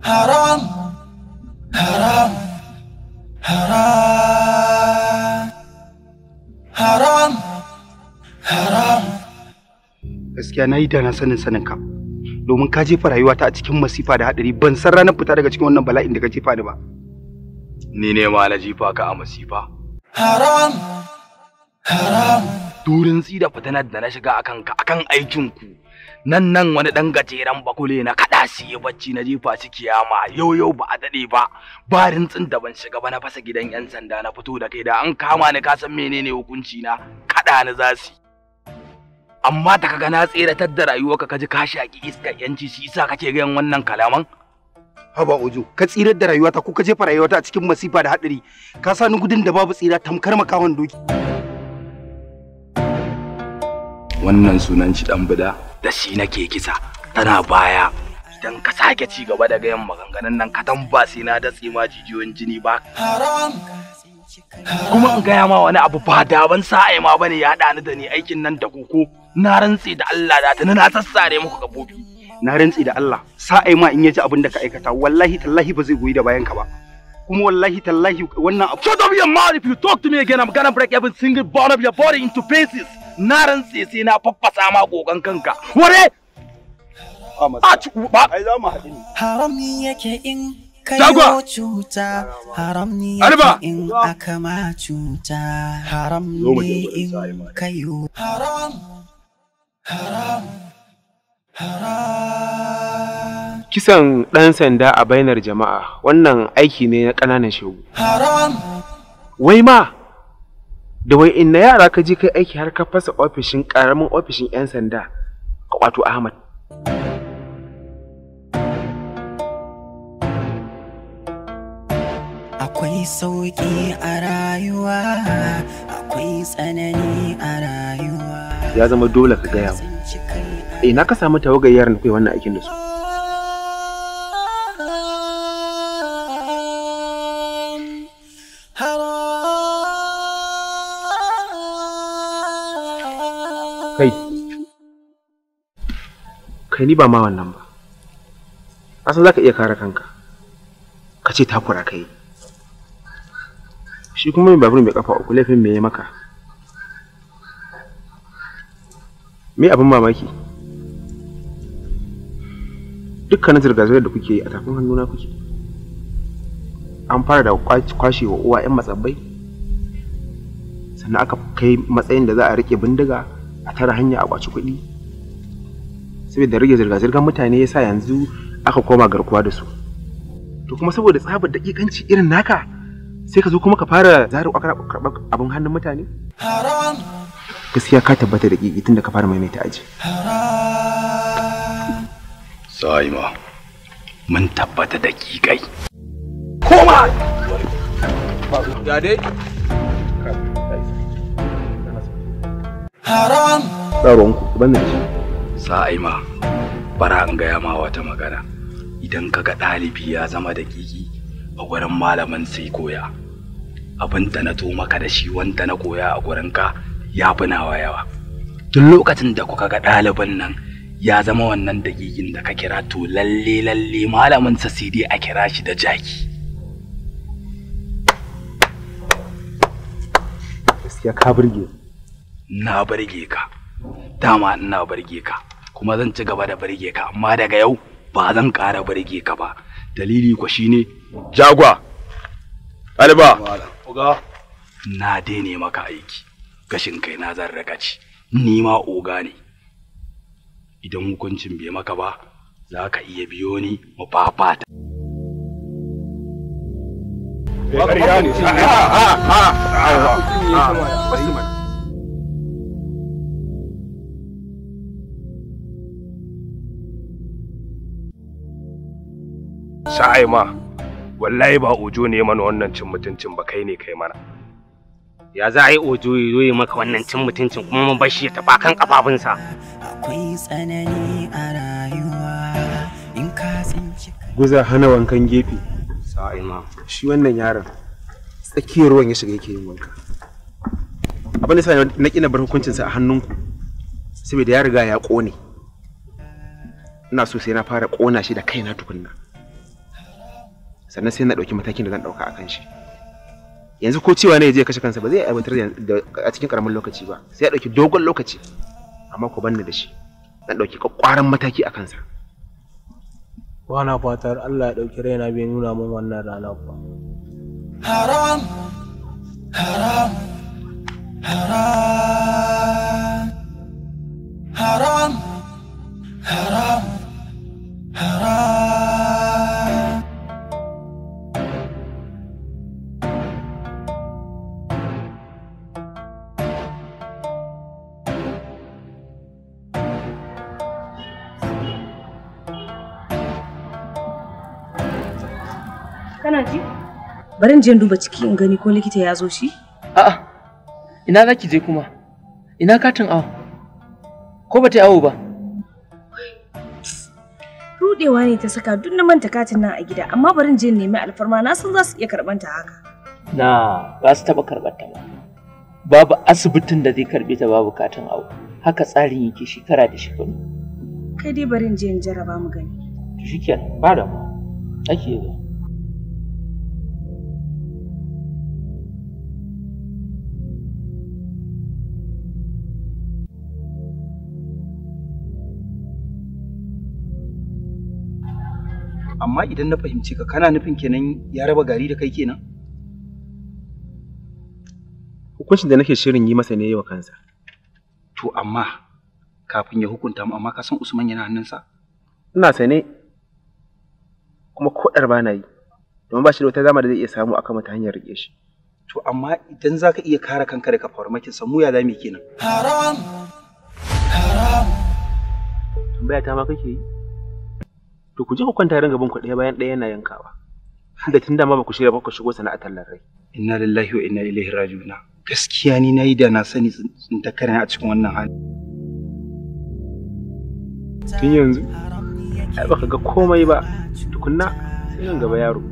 haram haram haram haram haram. Gaskiya nayi da na sanin ka domin ka jefa rayuwata a cikin masifa da hadari. Ban san ranar fita daga cikin wannan bala'in da ka jefa ni ba. Ni ne ma na jefa ka a masifa. Haram haram. Durin da fitanar da na shiga akan aikin ku. Nan wani dan gajeren bakule na kada shi ya bacci na jefa shi kiyama. Yau ba a dade ba. Ba rintsin da ban shiga ba na fasa gidan yan sanda na fito da kai da an kama ni ka san menene hukunci na. Kada ni zasi. Amma da kaga na tseratar da rayuwarka kaji ka shaki iskar yanci shi yasa kake ga wannan kalaman? Haba Ojo, ka tsirar da rayuwata ko ka jefa rayuwata a cikin masifa da hadari. Ka sa ni gudun da babu tsira tamkar makawan doki. Wannan sunan shi dan bida da shi nake kisa. Tana baya. Idan ka sake ci gaba da gayan maganganun nan ka tamba sai na datse ma jijiyoyin jini ba. Haram. Kuma in gaya ma wani abu ba da ban sa'ai ma bane ya haɗa ni da ni aikin nan da koko. Na rantse da Allah da tuni na sassare muku gabobi. Na rantse da Allah, sa'ai ma in yaji abin da ka aikata, wallahi tallahi ba zai goyi da bayan ka ba. Kuma wallahi tallahi wannan abu. Shut up your mouth. If you talk to me again, I'm gonna break every single bone of your body into pieces. Na rantse sai na faffasa ma gogan kanka. Ware! Ai za mu haɗu ne. Haram yake in kayo cuta, haram ne yake in aka ma cuta, haram ne in kayo. Haram haram haram. Kisan ɗan sanda a bainar jama'a wannan aiki ne na ƙananan shegu. Haram. Wai ma da wai inna yara ka je kai aiki har ka fasa ofishin ƙaramin ofishin 'yan sanda wato Ahmad. Akwai sauƙi a rayuwa, akwai tsanani a rayuwa. Ya zama dole ka gaya mu. Na ka samu tawagar yaran da kai wannan aikin da su. Kai ni ba ma wannan ba. Asa za ka iya kare kanka. Ka ce takura kai. Shi kuma mai babur mai kafa uku laifin me ya maka? Me abin mamaki? Dukkanin zirga-zirgar da kuke yi a tafin hannuna kuke. An fara da kwashe wa uwa 'yan matsabbai. Sannan aka kai matsayin da za a rike bindiga a tara hanya a kwaci kuɗi. Saboda rage zirga-zirgar mutane yasa yanzu aka koma garkuwa da su. To kuma saboda tsabar dakikanci irin naka sai ka zo kuma ka fara zaro karɓar abin hannun mutane? Haram. Gaskiya ka tabbata da ƙiƙi tun da ka fara maimaita aji. Sa'ima, mun tabbata da ƙiƙai. Koma! Ya dai? Haram. Tsaronku, ban da shi. Sa'ima, bara in gaya ma wata magana. Idan kaga ɗalibi ya zama da ƙiƙi a gurin malamin sai koya. Abin da na to maka da shi wanda na koya a gurinka ya fi nawa yawa. Tun lokacin da kuka ga ɗalibin nan ya zama wannan daƙiƙin da ka kira to lalle malamin sa sai dai a kira shi da jaki. Gaskiya ka burge. Na burge ka. Dama ina burge ka. Kuma zan ci gaba da burge ka amma daga yau ba zan ƙara burge ka ba. Dalili ko shine Jagwa. Alba. Oga. Na daine maka aiki. Gashin kai na zan raka ci. Ni ma oga ne. Idan hukuncin bai maka ba, za ka iya biyo ni mu fafata. Sha'aima, wallahi ba Ojo ne mana wannan cin mutuncin ba, kai ne kai mana. Ya za a yi Ojo ya zo ya maka wannan cin mutuncin kuma mun bar shi ya taɓa kan ƙafafunsa. Akwai tsanani a rayuwa in ka tsinci. Guza hana wankan gefe. Sa'ima. Shi wannan yaron tsakiyar ruwan ya shiga yake yin wanka. Abin da sa na ƙina bar hukuncinsa a hannunku saboda ya riga ya ƙone. Ina so sai na fara ƙona shi da kaina tukunna. sannan sai na ɗauki matakin da zan ɗauka akan shi. Yanzu ko cewa ne ya je kashe kansa ba zai aiwatar a cikin ƙaramin lokaci ba, sai ya ɗauki dogon lokaci. Amma ku banni da shi, zan ɗauki ƙwaƙƙwaran mataki a kansa. Wana fatar Allah ya ɗauki raina bai nuna min wannan rana ba. Haram, haram, haram, haram, haram, haram. Kana ji? Bari in je duba ciki in gani ko likita ya zo shi. A'a, ina za ki je kuma? Ina katin awo? Ko ba ta yi awo ba? Rudewa ne ta saka duk na manta katin nan a gida, amma bari in je nemi alfarma na san za su iya karɓar ta haka. Na, ba su taɓa karɓar ta ba. Babu asibitin da zai karɓe ta babu katin awo. Haka tsarin yake shekara da shekaru. Kai dai bari in je in jarraba mu gani. To shikenan, ba da mu. Ake yi. Amma idan na fahimci ka kana nufin kenan ya raba gari da kai kenan? Hukuncin da nake shirin yi masa ne yawa kansa. To amma kafin ya hukunta mu, amma ka san Usman yana hannunsa? Ina sane kuma kodar ba na yi, domin ba shi da wata zama da zai iya samu akan mata hanyar rike shi. To amma idan za ka iya kare kanka daga farmakin sa, mu ya zamu kenan? Haram, haram. Tambaya ta ma kake yi? To ku je ku kwanta ringa bin ku ɗaya bayan ɗaya yana yankawa. Da tun da ma ba ku shirya ba ku shigo sana'ar tallar rai. Inna lillahi wa inna ilaihi raji'un. Gaskiya ni nayi da na sani in ta kare a cikin wannan hali. Tun yanzu ai baka ga komai ba, tukunna sai nan gaba yaro.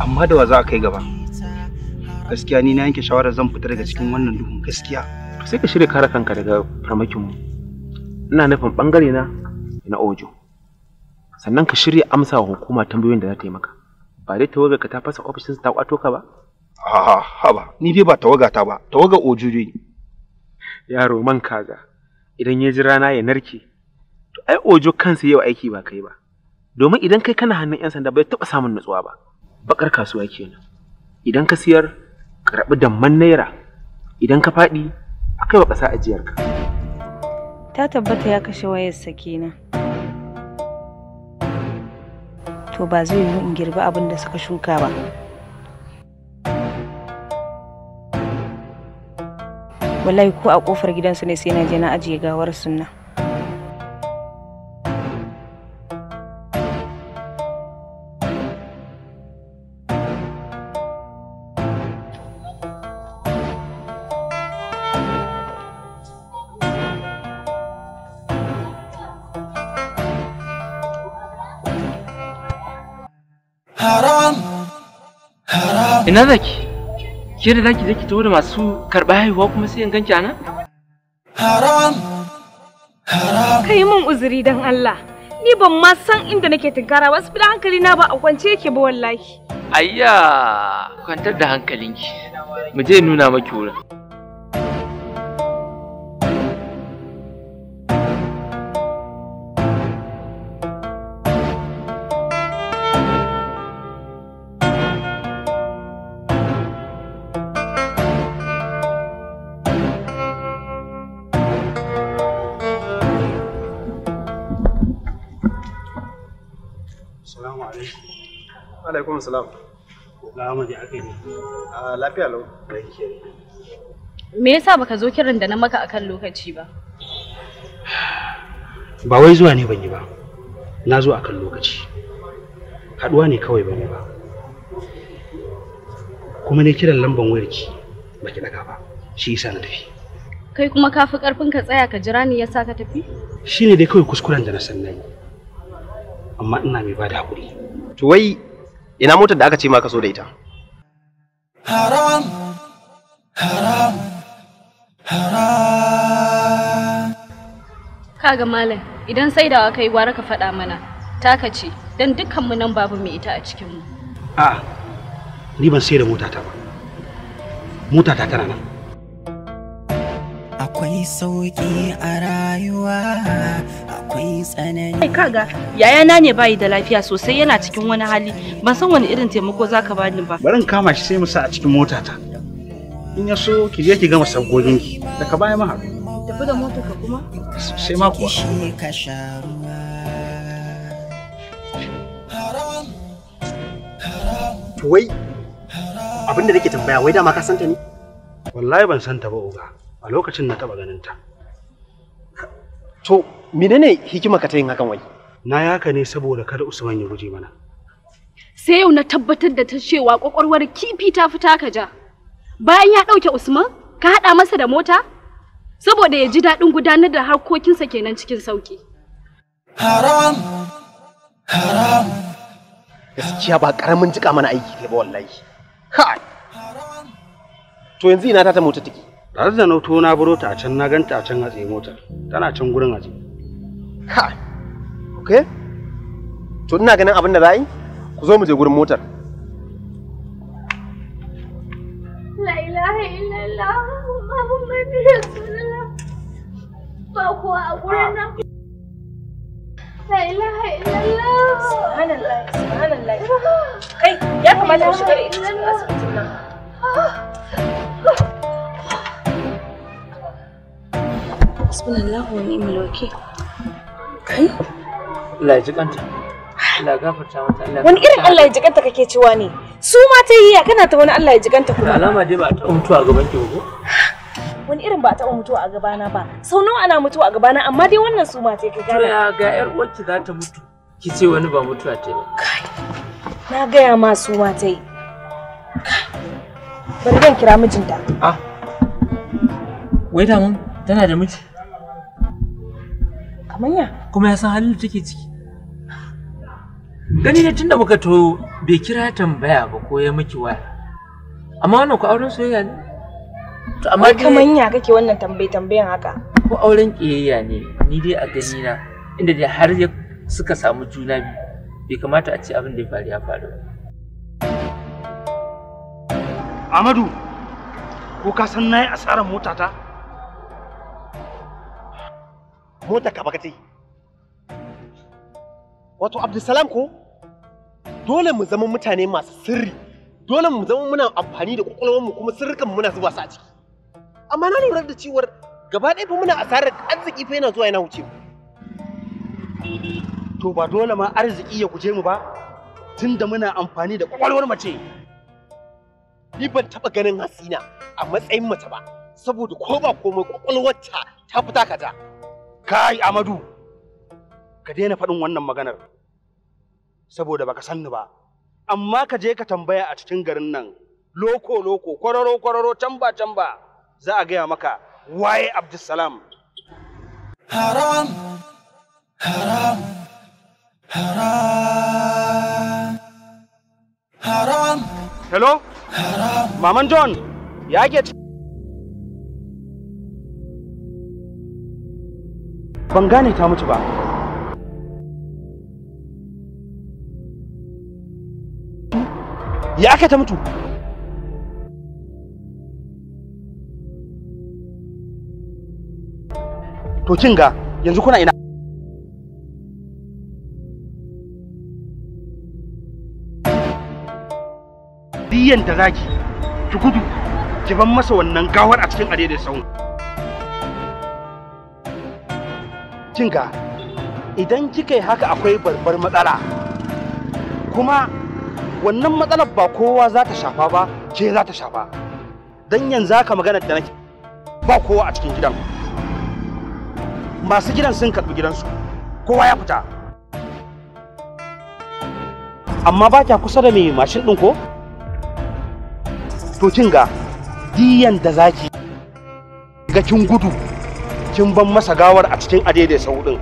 Amma da wa za a kai gaba? Gaskiya ni na yanke shawarar zan fita daga cikin wannan duhun gaskiya. Sai ka shirya kare kanka daga farmakin mu. Ina nufin bangare na Ojo. Sannan ka shirya amsa wa hukuma tambayoyin da za ta yi maka. Ba dai tawaga ka ta fasa ofishin ta kwato ka ba? Haba, ni dai ba tawaga ta ba, tawaga Ojo dai. Yaro man kaza, idan ya ji rana ya narke, to ai Ojo kansa yau aiki ba kai ba. Domin idan kai kana hannun 'yan sanda bai taɓa samun nutsuwa ba. Bakar kasuwa kenan. Idan ka siyar, ka rabu damman naira. Idan ka faɗi, akai wa ƙasa ajiyarka. Ta tabbata ya kashe wayarsa kenan. To ba zai yiwu in girbi abin da suka shuka ba. Wallahi ko a kofar gidansu ne sai na je na ajiye gawar sunna. Haram, haram. Ina zaki? Ke da zaki je ki tawo da masu karɓar haihuwa kuma sai in ganki anan? Haram, haram. Kai mun uzuri dan Allah. Ni ban ma san inda nake tunkara ba, su hankali na ba a kwance yake ba wallahi. Ayya, kwantar da hankalinki. Mu je nuna maki wurin. Assalamu alaikum. Alaikum salam. Ga Ahmad ya kai ne. Lafiya lau. Me yasa baka zo kiran da na maka akan lokaci ba? Ba wai zuwa ne ban yi ba. Na zo akan lokaci. Haduwa ne kawai ban yi ba. Kuma ne kiran lamban wayarki baki daga ba. Shi yasa na tafi. Kai kuma ka fi karfin ka tsaya ka jira ni yasa ka tafi? Shine dai kawai kuskuren da na san nayi. Amma ina mai bada hakuri. To wai ina motar da aka ce ma ka so da ita? Haram, haram, haram. Kaga malam, idan saidawa kai gwara ka faɗa mana. Taka ce, dan dukkan mu nan babu mai ita a cikin mu. A'a, ni ban sai da motata ba. Motata tana nan. Akwai sauki a rayuwa, akwai tsanani. Kaga yayana ne bayi da lafiya sosai, yana cikin wani hali, ban san wani irin taimako zaka bani ba. Bari in kama shi sai mu sa a cikin motata. In ya so ki je ki gama sabgoginki, daga baya ma haɗu. Tafi da motar ka kuma? Sai ma kuwa. Wai abinda nake tambaya, wai dama ka santa ne? Wallahi ban santa ba oga, a lokacin na taba ganin ta. To menene hikima ka ta yin hakan wai? Na yi haka ne saboda kada Usman ya guje mana. Sai yau na tabbatar da ta cewa kwakwalwar kifi ta fita ka ja. Bayan ya ɗauke Usman, ka haɗa masa da mota? Saboda ya ji daɗin gudanar da harkokinsa kenan cikin sauki. Haram, haram. Gaskiya ba karamin jika mana aiki kai ba wallahi. Kai. To yanzu ina ta mota take? Tare da nauto na buro ta a can, na ganta a can a tsaye motar. Tana can gurin aje. Kai. Okay. To ina ganin abin da za yi? Ku zo mu je gurin motar. La ilaha illallah Muhammadur Rasulullah. Ba kuwa a gurin nan. La ilaha illallah. Subhanallah, subhanallah. Kai, ya kamata mu shiga da ita cikin asibitin nan. Subhanallah wa ni'mal wakil. Kai? Allah ya ji kanta. Allah ya gafarta mata. Allah. Wani irin Allah ya ji kanta kake cewa ne? Su ma ta yi ya kana ta wani Allah ya ji kanta kuma. Alama dai ba ta mutuwa a gaban ki ba. Wani irin ba ta mutuwa a gabana ba. Sau nawa ana mutuwa a gabana amma dai wannan su ma ta ka gane. Ya ga yar uwarki za ta mutu. Ki ce wani ba mutuwa ta ba. Na gaya ma su ma ta yi. Bari zan kira mijinta. Ah. Wai da mun tana da miji. Kamanya. Kuma ya san halin da take ciki. Gani ne tunda muka to bai kira tambaya ba ko ya miki waya. Amma wannan ku auren soyayya ne? To amma kamanya kake wannan tambayan haka. Ko auren kiyayya ne, ni dai a gani na inda dai har suka samu juna biyu bai kamata a ce abin da ya faru. Amadu, ko ka san nayi asarar motata? Mota ka baka tai. Wato Abdulsalam ko? Dole mu zama mutane masu sirri. Dole mu zama muna amfani da kwakwalwarmu kuma sirrikan muna zuba su a ciki. Amma na lura da cewar gaba ɗaya fa muna asarar arziki fa yana zuwa yana wuce mu. To ba dole ma arziki ya guje mu ba? Tunda muna amfani da kwakwalwar mace. Ni ban taɓa ganin Hasina a matsayin mace ba, saboda ko ba komai kwakwalwarta ta fita kaja. Kai Amadu, ka daina faɗin wannan maganar. Saboda baka sanni ba. Amma ka je ka tambaya a cikin garin nan, loko, kwararo, camba, za a gaya maka waye Abdulsalam. Haram, haram, haram, haram. Hello? Haram. Maman John, ya ke ban gane ta mutu ba. Ya aka ta mutu? To kinga, yanzu kuna ina? Biyan da zaki, ki gudu, ki ban masa wannan gawar a cikin adai da saun. Kinga, idan kika yi haka akwai babbar matsala. Kuma wannan matsalar ba kowa za ta shafa ba, ke za ta shafa. Dan yanzu haka maganar da nake ba kowa a cikin gidan. Masu gidan sun karɓi gidansu, kowa ya fita. Amma ba kya kusa da mai mashin ɗin ko? To kin ga diyan da zaki ga kin gudu kin ban masa gawar a cikin adaidai sau ɗin.